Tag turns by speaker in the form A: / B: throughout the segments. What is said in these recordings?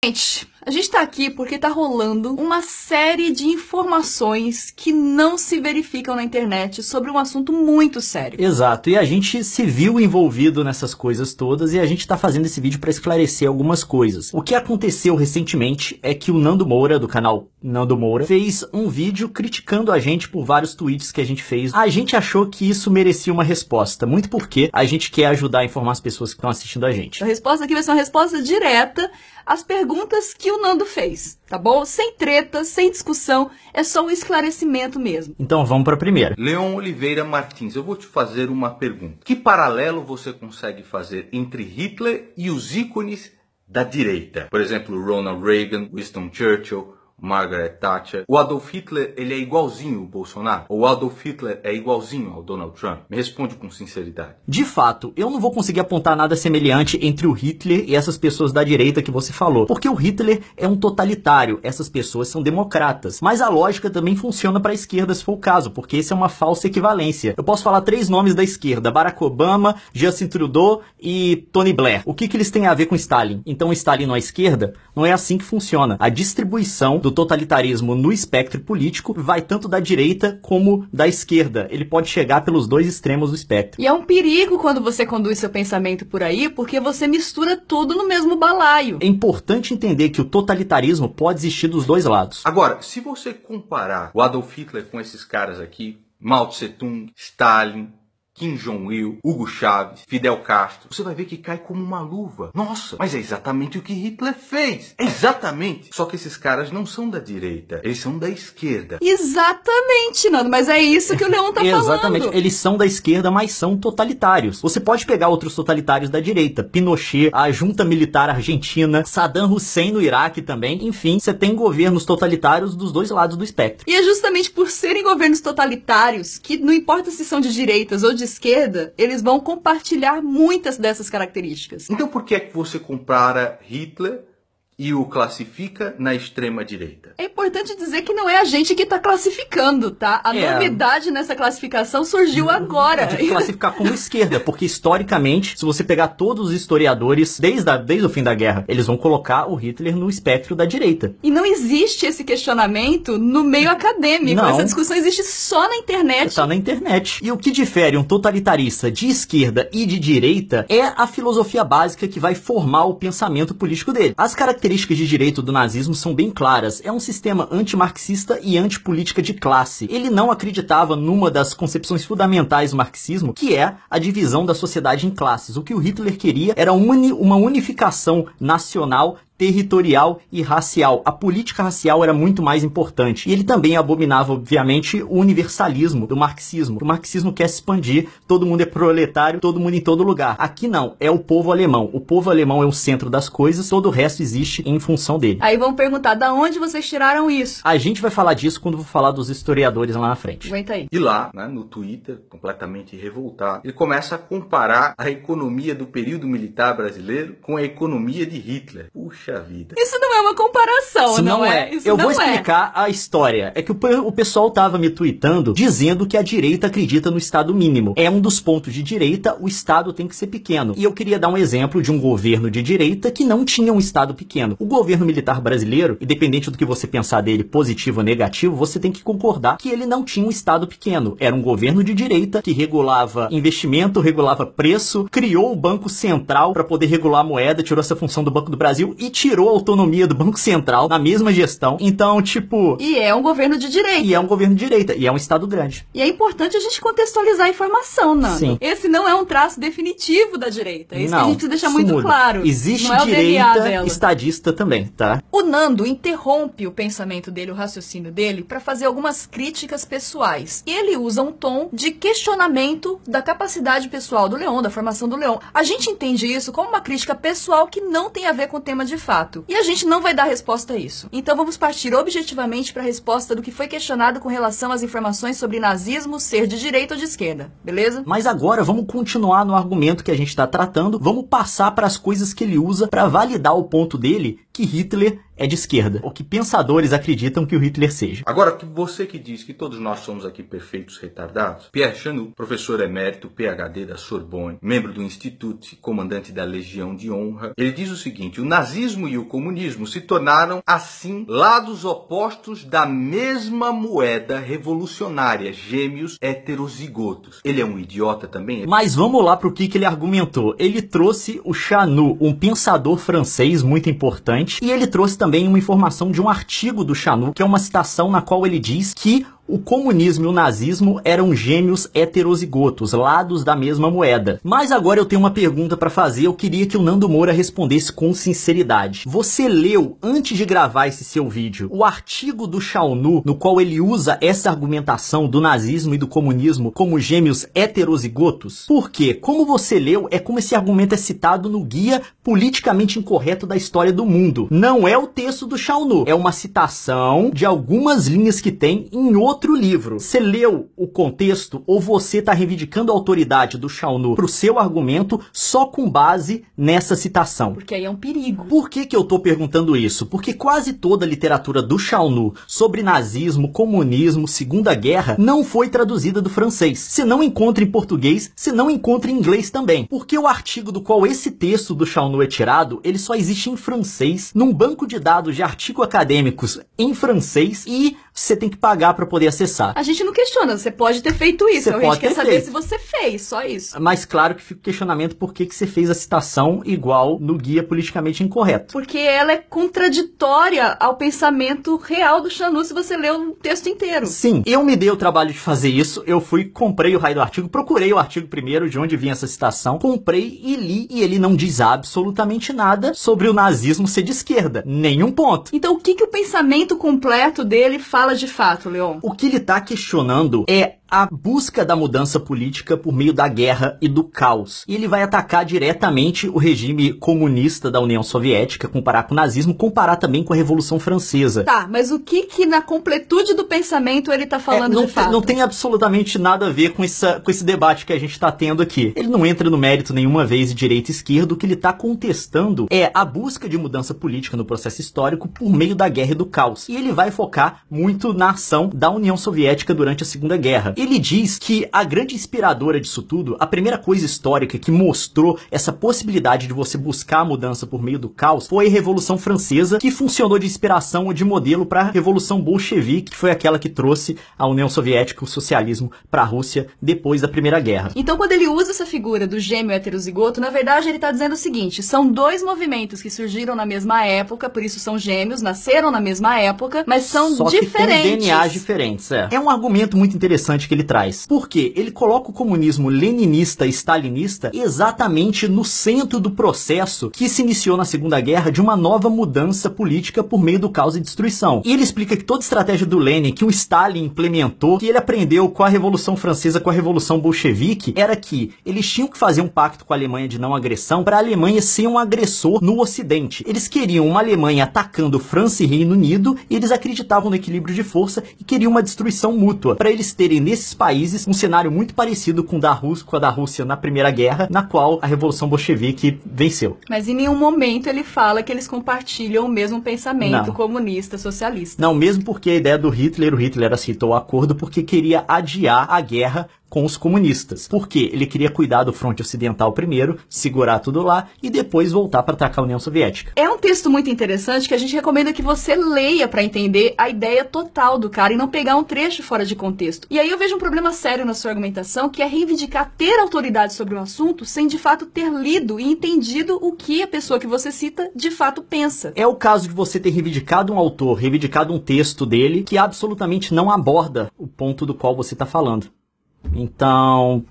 A: Gente, a gente tá aqui porque tá rolando uma série de informações que não se verificam na internet sobre um assunto muito sério.
B: Exato, e a gente se viu envolvido nessas coisas todas e a gente tá fazendo esse vídeo para esclarecer algumas coisas. O que aconteceu recentemente é que o Nando Moura, do canal Nando Moura, fez um vídeo criticando a gente por vários tweets que a gente fez. A gente achou que isso merecia uma resposta, muito porque a gente quer ajudar a informar as pessoas que estão assistindo a gente.
A: A resposta aqui vai ser uma resposta direta às perguntas que o Nando fez, tá bom? Sem treta, sem discussão, é só um esclarecimento mesmo.
B: Então vamos para a primeira.
C: Leon Oliveira Martins, eu vou te fazer uma pergunta. Que paralelo você consegue fazer entre Hitler e os ícones da direita? Por exemplo, Ronald Reagan, Winston Churchill, Margaret Thatcher. O Adolf Hitler, ele é igualzinho o Bolsonaro? Ou o Adolf Hitler é igualzinho ao Donald Trump? Me responde com sinceridade.
B: De fato, eu não vou conseguir apontar nada semelhante entre o Hitler e essas pessoas da direita que você falou. Porque o Hitler é um totalitário, essas pessoas são democratas. Mas a lógica também funciona para a esquerda, se for o caso, porque esse é uma falsa equivalência. Eu posso falar 3 nomes da esquerda: Barack Obama, Justin Trudeau e Tony Blair. O que eles têm a ver com Stalin? Então Stalin não é esquerda? Não é assim que funciona. A distribuição do totalitarismo no espectro político vai tanto da direita como da esquerda. Ele pode chegar pelos 2 extremos do espectro.
A: E é um perigo quando você conduz seu pensamento por aí, porque você mistura tudo no mesmo balaio.
B: É importante entender que o totalitarismo pode existir dos 2 lados.
C: Agora, se você comparar o Adolf Hitler com esses caras aqui, Mao Tse Tung, Stalin, Kim Jong-il, Hugo Chávez, Fidel Castro, você vai ver que cai como uma luva. Nossa, mas é exatamente o que Hitler fez. Exatamente. Só que esses caras não são da direita, eles são da esquerda.
A: Exatamente, Nando, mas é isso que o Leon tá
B: Exatamente,
A: falando.
B: eles são da esquerda, mas são totalitários. Você pode pegar outros totalitários da direita, Pinochet, a junta militar argentina, Saddam Hussein no Iraque também. Enfim, você tem governos totalitários dos 2 lados do espectro.
A: E é justamente por serem governos totalitários que, não importa se são de direitas ou de esquerda, eles vão compartilhar muitas dessas características.
C: Então por que é que você compara Hitler e o classifica na extrema direita?
A: É importante dizer que não é a gente que tá classificando, tá? A novidade nessa classificação surgiu agora.
B: De classificar como esquerda, porque historicamente, se você pegar todos os historiadores, desde o fim da guerra, eles vão colocar o Hitler no espectro da direita.
A: E não existe esse questionamento no meio acadêmico.
B: Não.
A: Essa discussão existe só na internet.
B: Tá na internet. E o que difere um totalitarista de esquerda e de direita é a filosofia básica que vai formar o pensamento político dele. As características de direito do nazismo são bem claras. É um sistema antimarxista e antipolítica de classe. Ele não acreditava numa das concepções fundamentais do marxismo, que é a divisão da sociedade em classes. O que o Hitler queria era uma unificação nacional, territorial e racial. A política racial era muito mais importante. E ele também abominava, obviamente, o universalismo do marxismo. O marxismo quer se expandir, todo mundo é proletário, todo mundo em todo lugar. Aqui não, é o povo alemão. O povo alemão é o centro das coisas, todo o resto existe em função dele.
A: Aí vão perguntar, da onde vocês tiraram isso?
B: A gente vai falar disso quando eu vou falar dos historiadores lá na frente.
A: Aguenta aí.
C: E lá, né, no Twitter, completamente revoltado, ele começa a comparar a economia do período militar brasileiro com a economia de Hitler. Puxa vida.
A: Isso não é uma comparação,
B: Isso
A: não é? Isso
B: eu
A: não
B: vou explicar a história. É que o pessoal tava me tweetando dizendo que a direita acredita no Estado mínimo. É um dos pontos de direita, o Estado tem que ser pequeno. E eu queria dar um exemplo de um governo de direita que não tinha um Estado pequeno. O governo militar brasileiro, independente do que você pensar dele, positivo ou negativo, você tem que concordar que ele não tinha um Estado pequeno. Era um governo de direita que regulava investimento, regulava preço, criou o Banco Central para poder regular a moeda, tirou essa função do Banco do Brasil e tirou a autonomia do Banco Central na mesma gestão. Então, tipo...
A: E é um governo de direita.
B: E é um governo de direita. E é um Estado grande.
A: E é importante a gente contextualizar a informação, Nando.
B: Sim.
A: Esse não é um traço definitivo da direita. É isso
B: Não,
A: que a gente precisa deixar
B: isso
A: muito
B: muda.
A: claro.
B: Existe
A: não é o DNA
B: direita
A: dela.
B: estadista também, tá?
A: O Nando interrompe o pensamento dele, o raciocínio dele, para fazer algumas críticas pessoais. E ele usa um tom de questionamento da capacidade pessoal do Leon, da formação do Leon. A gente entende isso como uma crítica pessoal que não tem a ver com o tema de fato. E a gente não vai dar resposta a isso. Então vamos partir objetivamente para a resposta do que foi questionado com relação às informações sobre nazismo ser de direita ou de esquerda, beleza?
B: Mas agora vamos continuar no argumento que a gente está tratando, vamos passar para as coisas que ele usa para validar o ponto dele, que Hitler é de esquerda, ou que pensadores acreditam que o Hitler seja.
C: Agora, você que diz que todos nós somos aqui perfeitos retardados, Pierre Chanou, professor emérito, PhD da Sorbonne, membro do Instituto, comandante da Legião de Honra, ele diz o seguinte: o nazismo e o comunismo se tornaram, assim, lados opostos da mesma moeda revolucionária, gêmeos heterozigotos. Ele é um idiota também?
B: Mas vamos lá para o que ele argumentou. Ele trouxe o Chanou, um pensador francês muito importante, e ele trouxe também uma informação de um artigo do Chanou, que é uma citação na qual ele diz que o comunismo e o nazismo eram gêmeos heterozigotos, lados da mesma moeda. Mas agora eu tenho uma pergunta para fazer, eu queria que o Nando Moura respondesse com sinceridade. Você leu, antes de gravar esse seu vídeo, o artigo do Chanou, no qual ele usa essa argumentação do nazismo e do comunismo como gêmeos heterozigotos? Porque, como você leu, é como esse argumento é citado no Guia Politicamente Incorreto da História do Mundo. Não é o texto do Chanou, é uma citação de algumas linhas que tem em outro livro. Você leu o contexto ou você está reivindicando a autoridade do Chanou para o seu argumento só com base nessa citação?
A: Porque aí é um perigo.
B: Por que eu estou perguntando isso? Porque quase toda a literatura do Chanou sobre nazismo, comunismo, Segunda Guerra não foi traduzida do francês. Você não encontra em português, você não encontra em inglês também. Porque o artigo do qual esse texto do Chanou é tirado, ele só existe em francês, num banco de dados de artigos acadêmicos em francês, e você tem que pagar para poder acessar.
A: A gente não questiona, você pode ter feito isso. A gente quer saber se você fez, só isso.
B: Mas claro que fica o questionamento por que você fez a citação igual no Guia Politicamente Incorreto.
A: Porque ela é contraditória ao pensamento real do Chanou se você ler o texto inteiro.
B: Sim, eu me dei o trabalho de fazer isso, eu comprei o raio do artigo, procurei o artigo primeiro, de onde vinha essa citação, comprei e li, e ele não diz absolutamente nada sobre o nazismo ser de esquerda. Nenhum ponto.
A: Então o que o pensamento completo dele fala de fato, Leon?
B: O que ele está questionando é a busca da mudança política por meio da guerra e do caos. E ele vai atacar diretamente o regime comunista da União Soviética, comparar com o nazismo, comparar também com a Revolução Francesa.
A: Tá, mas o que na completude do pensamento ele tá falando de fato?
B: Não tem absolutamente nada a ver com esse debate que a gente está tendo aqui. Ele não entra no mérito nenhuma vez de direita e esquerda. O que ele está contestando é a busca de mudança política no processo histórico por meio da guerra e do caos. E ele vai focar muito na ação da União Soviética durante a Segunda Guerra. Ele diz que a grande inspiradora disso tudo, a primeira coisa histórica que mostrou essa possibilidade de você buscar a mudança por meio do caos, foi a Revolução Francesa, que funcionou de inspiração ou de modelo para a Revolução Bolchevique, que foi aquela que trouxe a União Soviética, o socialismo, para a Rússia depois da Primeira Guerra.
A: Então, quando ele usa essa figura do gêmeo heterozigoto, na verdade ele está dizendo o seguinte: são dois movimentos que surgiram na mesma época, por isso são gêmeos, nasceram na mesma época, mas são diferentes.
B: Só que tem DNAs diferentes, É um argumento muito interessante que ele traz. Por quê? Ele coloca o comunismo leninista e stalinista exatamente no centro do processo que se iniciou na Segunda Guerra de uma nova mudança política por meio do caos e destruição. E ele explica que toda a estratégia do Lenin, que o Stalin implementou, que ele aprendeu com a Revolução Francesa, com a Revolução Bolchevique, era que eles tinham que fazer um pacto com a Alemanha de não agressão para a Alemanha ser um agressor no Ocidente. Eles queriam uma Alemanha atacando França e Reino Unido, e eles acreditavam no equilíbrio de força e queriam uma destruição mútua, para eles terem nesses países um cenário muito parecido com a da Rússia na Primeira Guerra, na qual a Revolução Bolchevique venceu.
A: Mas em nenhum momento ele fala que eles compartilham o mesmo pensamento comunista, socialista.
B: Não, mesmo porque a ideia do Hitler, o Hitler aceitou o acordo porque queria adiar a guerra com os comunistas. Porque ele queria cuidar do fronte ocidental primeiro, segurar tudo lá e depois voltar para atacar a União Soviética.
A: É um texto muito interessante que a gente recomenda que você leia para entender a ideia total do cara e não pegar um trecho fora de contexto. E aí eu vejo um problema sério na sua argumentação, que é reivindicar ter autoridade sobre o assunto sem de fato ter lido e entendido o que a pessoa que você cita de fato pensa.
B: É o caso de você ter reivindicado um autor, reivindicado um texto dele que absolutamente não aborda o ponto do qual você está falando. Então,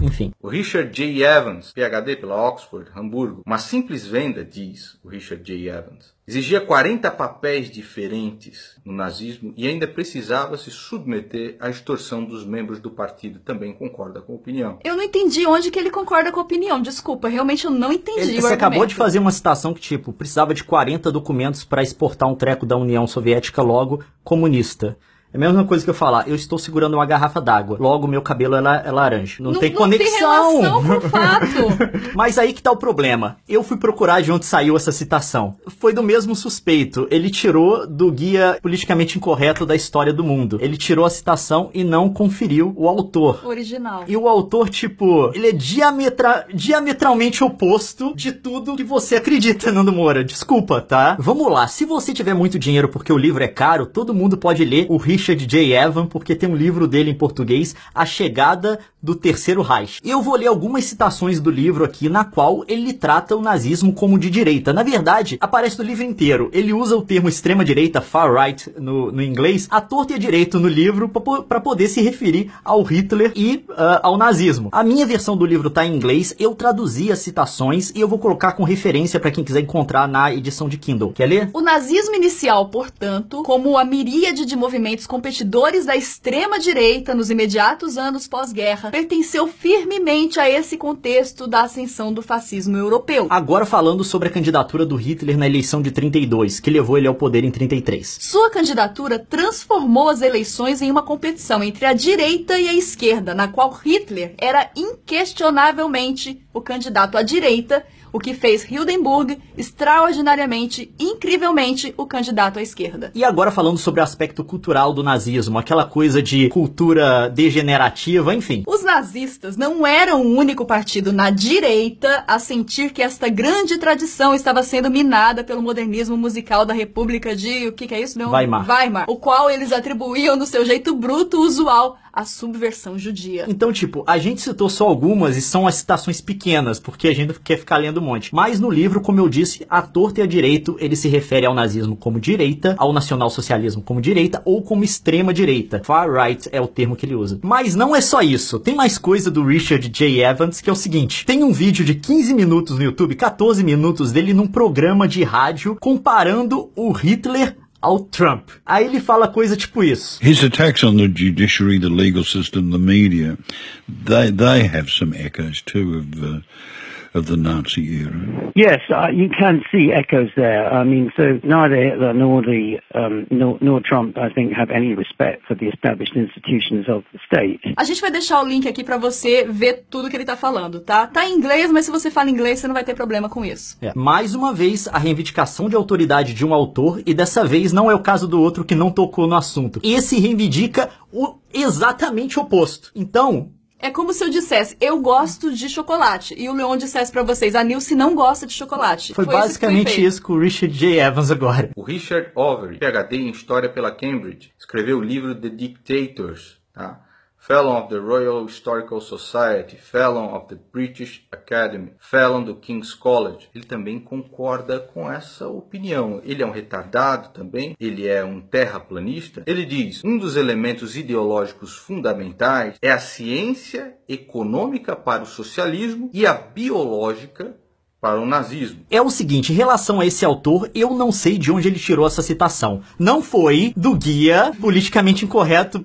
B: enfim.
C: O Richard J. Evans, PhD pela Oxford, Hamburgo, uma simples venda, diz o Richard J. Evans, exigia 40 papéis diferentes no nazismo e ainda precisava se submeter à extorsão dos membros do partido. Também concorda com a opinião.
A: Eu não entendi onde que ele concorda com a opinião. Desculpa, realmente eu não entendi o argumento.
B: Você acabou de fazer uma citação que, precisava de 40 documentos para exportar um treco da União Soviética logo comunista. É a mesma coisa que eu falar, eu estou segurando uma garrafa d'água, logo meu cabelo é laranja. Não tem conexão.
A: Não tem relação com o fato.
B: Mas aí que tá o problema. Eu fui procurar de onde saiu essa citação. Foi do mesmo suspeito. Ele tirou do Guia Politicamente Incorreto da História do Mundo. Ele tirou a citação e não conferiu o autor.
A: Original.
B: E o autor, tipo, ele é diametralmente oposto de tudo que você acredita, Nando Moura. Desculpa, tá? Vamos lá. Se você tiver muito dinheiro porque o livro é caro, todo mundo pode ler o Richard J. Evans, porque tem um livro dele em português, A Chegada do Terceiro Reich. Eu vou ler algumas citações do livro aqui, na qual ele trata o nazismo como de direita. Na verdade, aparece no livro inteiro. Ele usa o termo extrema-direita, far-right, no inglês, à torta e à direita no livro, para poder se referir ao Hitler e ao nazismo. A minha versão do livro tá em inglês, eu traduzi as citações e eu vou colocar com referência para quem quiser encontrar na edição de Kindle. Quer ler?
A: O nazismo inicial, portanto, como a miríade de movimentos competidores da extrema-direita nos imediatos anos pós-guerra, pertenceu firmemente a esse contexto da ascensão do fascismo europeu.
B: Agora falando sobre a candidatura do Hitler na eleição de 32, que levou ele ao poder em 33.
A: Sua candidatura transformou as eleições em uma competição entre a direita e a esquerda, na qual Hitler era inquestionavelmente o candidato à direita, o que fez Hindenburg extraordinariamente, incrivelmente, o candidato à esquerda.
B: E agora falando sobre o aspecto cultural do nazismo, aquela coisa de cultura degenerativa, enfim.
A: Os nazistas não eram o único partido na direita a sentir que esta grande tradição estava sendo minada pelo modernismo musical da República de... o que é isso? Não?
B: Weimar.
A: O qual eles atribuíam no seu jeito bruto usual a subversão judia.
B: Então, tipo, a gente citou só algumas e são as citações pequenas, porque a gente quer ficar lendo um monte. Mas no livro, como eu disse, à torta e à direito, ele se refere ao nazismo como direita, ao nacionalsocialismo como direita ou como extrema direita. Far right é o termo que ele usa. Mas não é só isso. Tem mais coisa do Richard J. Evans, que é o seguinte. Tem um vídeo de 15 minutos no YouTube, 14 minutos dele num programa de rádio comparando o Hitler ao Trump. Aí ele fala coisa tipo isso.
D: His attacks on the judiciary, the legal system, the media, they have some echoes too of the Nazi era.
E: Yes, you can see echoes there. I mean, so neither Hitler nor Trump, I think, have any respect for the established institutions of the state.
A: A gente vai deixar o link aqui pra você ver tudo que ele tá falando, tá? Tá em inglês, mas se você fala inglês, você não vai ter problema com isso.
B: Mais uma vez, a reivindicação de autoridade de um autor, e dessa vez não é o caso do outro que não tocou no assunto. Esse reivindica o exatamente oposto. Então...
A: é como se eu dissesse, eu gosto de chocolate. E o Leon dissesse pra vocês, a Nilce não gosta de chocolate.
B: Foi basicamente isso com o Richard J. Evans agora.
C: O Richard Overy, PhD em História pela Cambridge, escreveu o livro The Dictators, tá? Fellow of the Royal Historical Society, Fellow of the British Academy, Fellow do King's College. Ele também concorda com essa opinião. Ele é um retardado também, ele é um terraplanista. Ele diz, um dos elementos ideológicos fundamentais é a ciência econômica para o socialismo e a biológica para o nazismo.
B: É o seguinte, em relação a esse autor, eu não sei de onde ele tirou essa citação. Não foi do Guia Politicamente Incorreto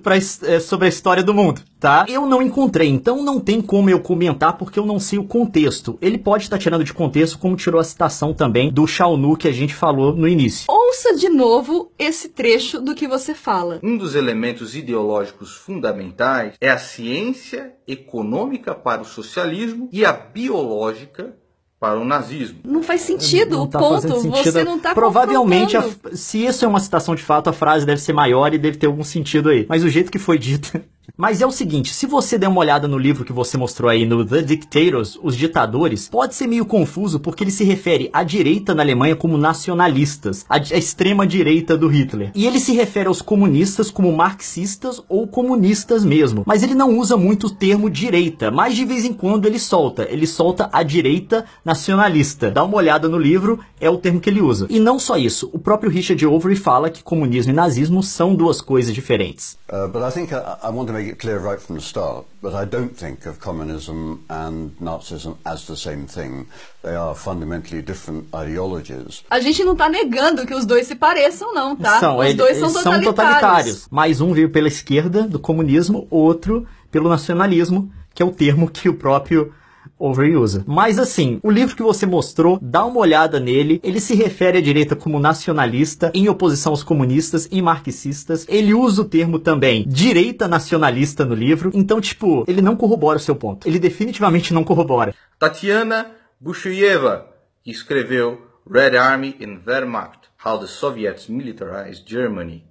B: sobre a História do Mundo, tá? Eu não encontrei, então não tem como eu comentar porque eu não sei o contexto. Ele pode estar tirando de contexto, como tirou a citação também do Shaunu que a gente falou no início.
A: Ouça de novo esse trecho do que você fala.
C: Um dos elementos ideológicos fundamentais é a ciência econômica para o socialismo e a biológica para o nazismo.
A: Não faz sentido,
B: não
A: o
B: tá
A: ponto,
B: sentido.
A: você não tá
B: Provavelmente, se isso é uma citação de fato, a frase deve ser maior e deve ter algum sentido aí. Mas o jeito que foi dito... Mas é o seguinte, se você der uma olhada no livro que você mostrou aí no The Dictators, Os Ditadores, pode ser meio confuso porque ele se refere à direita na Alemanha como nacionalistas, a extrema direita do Hitler. E ele se refere aos comunistas como marxistas ou comunistas mesmo. Mas ele não usa muito o termo direita, mas de vez em quando ele solta a direita nacionalista. Dá uma olhada no livro, é o termo que ele usa. E não só isso, o próprio Richard Overy fala que comunismo e nazismo são duas coisas diferentes.
F: But I think I want to make it clear right from the start that I don't think of communism and Nazism as the same thing. They are fundamentally different ideologies.
A: A gente não tá negando que os dois se pareçam, não, tá?
B: Os dois são totalitários. Mas um veio pela esquerda do comunismo, outro pelo nacionalismo, que é o termo que o próprio overusa. Mas assim, o livro que você mostrou, dá uma olhada nele, ele se refere à direita como nacionalista, em oposição aos comunistas e marxistas, ele usa o termo também direita nacionalista no livro, então tipo, ele não corrobora o seu ponto, ele definitivamente não corrobora.
C: Tatiana Bushuyeva, que escreveu Red Army and Wehrmacht, How the Soviets Militarized Germany.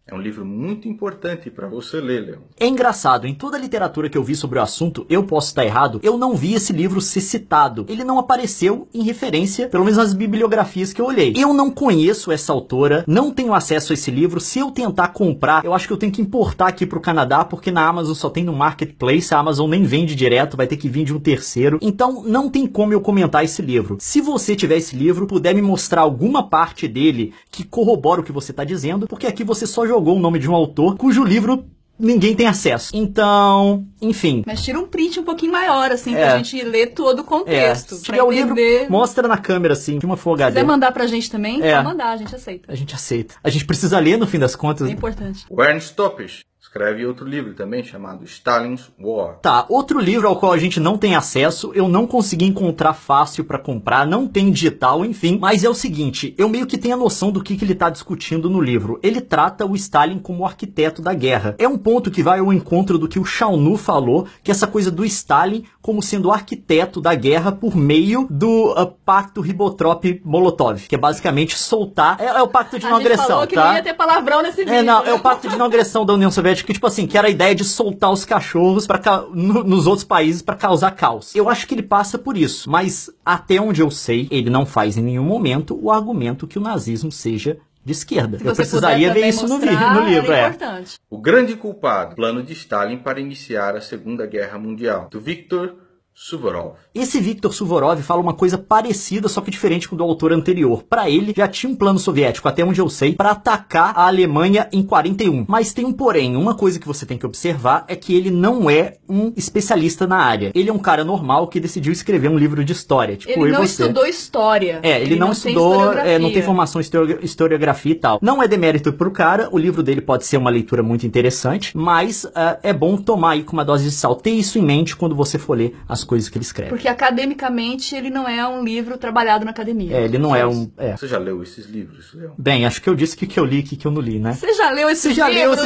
C: É um livro muito importante para você ler, Leon.
B: É engraçado, em toda a literatura que eu vi sobre o assunto, eu posso estar errado, eu não vi esse livro ser citado. Ele não apareceu em referência, pelo menos nas bibliografias que eu olhei. Eu não conheço essa autora, não tenho acesso a esse livro. Se eu tentar comprar, eu acho que eu tenho que importar aqui pro Canadá, porque na Amazon só tem no Marketplace, a Amazon nem vende direto, vai ter que vir de um terceiro. Então, não tem como eu comentar esse livro. Se você tiver esse livro, puder me mostrar alguma parte dele que corrobora o que você está dizendo, porque aqui você só jogou o nome de um autor cujo livro ninguém tem acesso. Então, enfim.
A: Mas tira um print um pouquinho maior, assim, pra gente ler todo o contexto.
B: Se tiver o livro, mostra na câmera, assim, de uma Full HD.
A: Se quiser mandar pra gente também, pode mandar, a gente aceita.
B: A gente aceita. A gente precisa ler, no fim das contas.
A: É importante.
C: O Ernst Topisch escreve outro livro também, chamado Stalin's War.
B: Tá, outro livro ao qual a gente não tem acesso, eu não consegui encontrar fácil pra comprar, não tem digital, enfim. Mas é o seguinte, eu meio que tenho a noção do que ele tá discutindo no livro. Ele trata o Stalin como o arquiteto da guerra. É um ponto que vai ao encontro do que o Shaunu falou, que essa coisa do Stalin como sendo o arquiteto da guerra por meio do pacto Ribbentrop-Molotov, que é basicamente soltar... É o pacto de não agressão, tá? A gente falou que
A: não ia ter palavrão nesse vídeo.
B: É o pacto de não agressão da União Soviética, que, tipo assim, que era a ideia de soltar os cachorros nos outros países pra causar caos. Eu acho que ele passa por isso, mas até onde eu sei, ele não faz em nenhum momento o argumento que o nazismo seja de esquerda. Eu precisaria ver isso no livro.
A: Importante.
C: O grande culpado, plano de Stalin para iniciar a Segunda Guerra Mundial, do Viktor Suvorov.
B: Esse Viktor Suvorov fala uma coisa parecida, só que diferente com o do autor anterior. Para ele, já tinha um plano soviético, até onde eu sei, para atacar a Alemanha em 41. Mas tem um porém. Uma coisa que você tem que observar é que ele não é um especialista na área. Ele é um cara normal que decidiu escrever um livro de história. Tipo,
A: ele não estudou história.
B: Ele não estudou, não tem formação em historiografia e tal. Não é demérito pro cara, o livro dele pode ser uma leitura muito interessante, mas é bom tomar aí com uma dose de sal. Ter isso em mente quando você for ler as coisas que ele escreve.
A: Porque academicamente ele não é um livro trabalhado na academia.
B: Ele não é um...
C: Você já leu esses livros, Leon?
B: Bem, acho que eu disse que eu li e que eu não li, né?
A: Você já leu esses livros?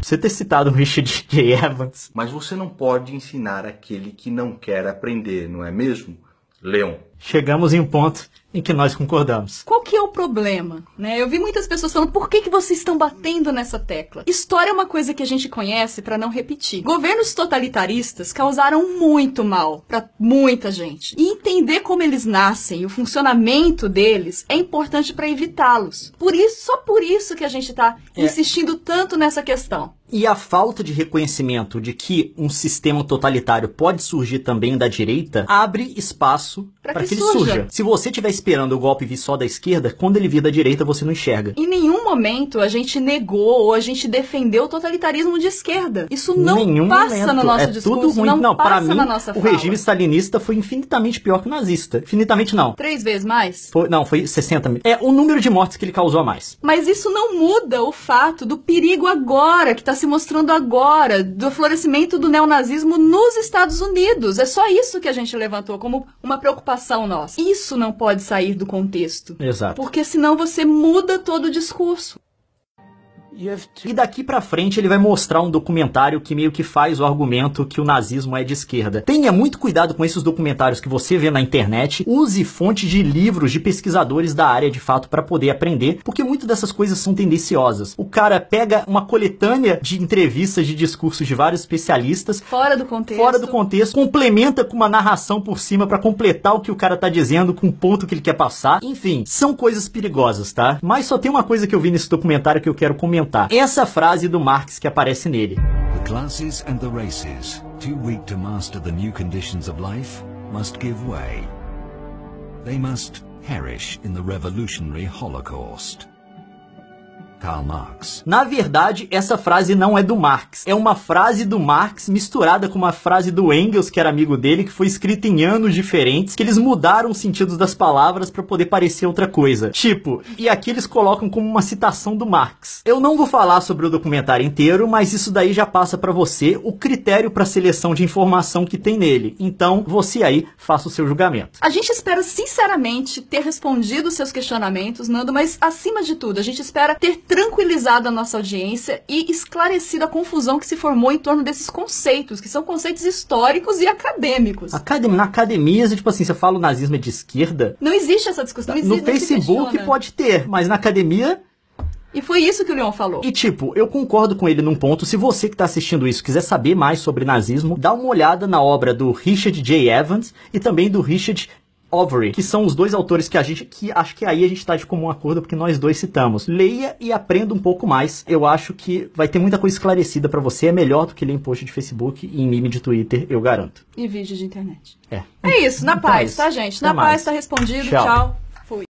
B: Você ter citado o Richard J. Evans.
C: Mas você não pode ensinar aquele que não quer aprender, não é mesmo, Leon?
B: Chegamos em um ponto em que nós concordamos.
A: Qual que é o problema? Né? Eu vi muitas pessoas falando, por que vocês estão batendo nessa tecla? História é uma coisa que a gente conhece para não repetir. Governos totalitaristas causaram muito mal para muita gente. E entender como eles nascem e o funcionamento deles é importante para evitá-los. Só por isso que a gente está insistindo tanto nessa questão.
B: E a falta de reconhecimento de que um sistema totalitário pode surgir também da direita abre espaço para que ele surja. Se você estiver esperando o golpe vir só da esquerda, quando ele vir da direita, você não enxerga.
A: Em nenhum momento a gente negou ou a gente defendeu o totalitarismo de esquerda. Isso não passa no nosso discurso,
B: tudo ruim. Não, para mim,
A: o
B: regime stalinista foi infinitamente pior que o nazista. Infinitamente não.
A: 3 vezes mais?
B: Foi 60 mil. É o número de mortes que ele causou a mais.
A: Mas isso não muda o fato do perigo agora, que está se mostrando agora, do florescimento do neonazismo nos Estados Unidos. É só isso que a gente levantou como uma preocupação nossa. Isso não pode sair do contexto.
B: Exato.
A: Porque senão você muda todo o discurso.
B: E daqui pra frente ele vai mostrar um documentário que meio que faz o argumento que o nazismo é de esquerda. Tenha muito cuidado com esses documentários que você vê na internet. Use fonte de livros de pesquisadores da área de fato para poder aprender, porque muitas dessas coisas são tendenciosas. O cara pega uma coletânea de entrevistas, de discursos de vários especialistas.
A: Fora do contexto.
B: Complementa com uma narração por cima para completar o que o cara tá dizendo com o ponto que ele quer passar. Enfim, são coisas perigosas, tá? Mas só tem uma coisa que eu vi nesse documentário que eu quero comentar. Essa frase do Marx que aparece nele.
G: The classes and the races, too weak to master the new conditions of life, must give way. They must perish in the revolutionary Holocaust. Karl Marx.
B: Na verdade, essa frase não é do Marx. É uma frase do Marx misturada com uma frase do Engels, que era amigo dele, que foi escrita em anos diferentes, que eles mudaram os sentidos das palavras para poder parecer outra coisa. Tipo, e aqui eles colocam como uma citação do Marx. Eu não vou falar sobre o documentário inteiro, mas isso daí já passa para você o critério para seleção de informação que tem nele. Então, você aí faça o seu julgamento.
A: A gente espera sinceramente ter respondido os seus questionamentos, Nando, mas acima de tudo, a gente espera ter tranquilizado a nossa audiência e esclarecido a confusão que se formou em torno desses conceitos, que são conceitos históricos e acadêmicos.
B: Na academia, tipo assim, você fala o nazismo é de esquerda?
A: Não existe essa discussão. Não existe,
B: no Facebook pode ter, mas na academia...
A: E foi isso que o Leon falou.
B: E tipo, eu concordo com ele num ponto. Se você que tá assistindo isso quiser saber mais sobre nazismo, dá uma olhada na obra do Richard J. Evans e também do Richard Overy, que são os dois autores que acho que aí a gente tá de comum acordo, porque nós dois citamos. Leia e aprenda um pouco mais. Eu acho que vai ter muita coisa esclarecida pra você. É melhor do que ler em post de Facebook e em meme de Twitter, eu garanto.
A: E vídeo de internet.
B: É
A: isso, na paz, tá, gente? Na paz, tá respondido. Tchau.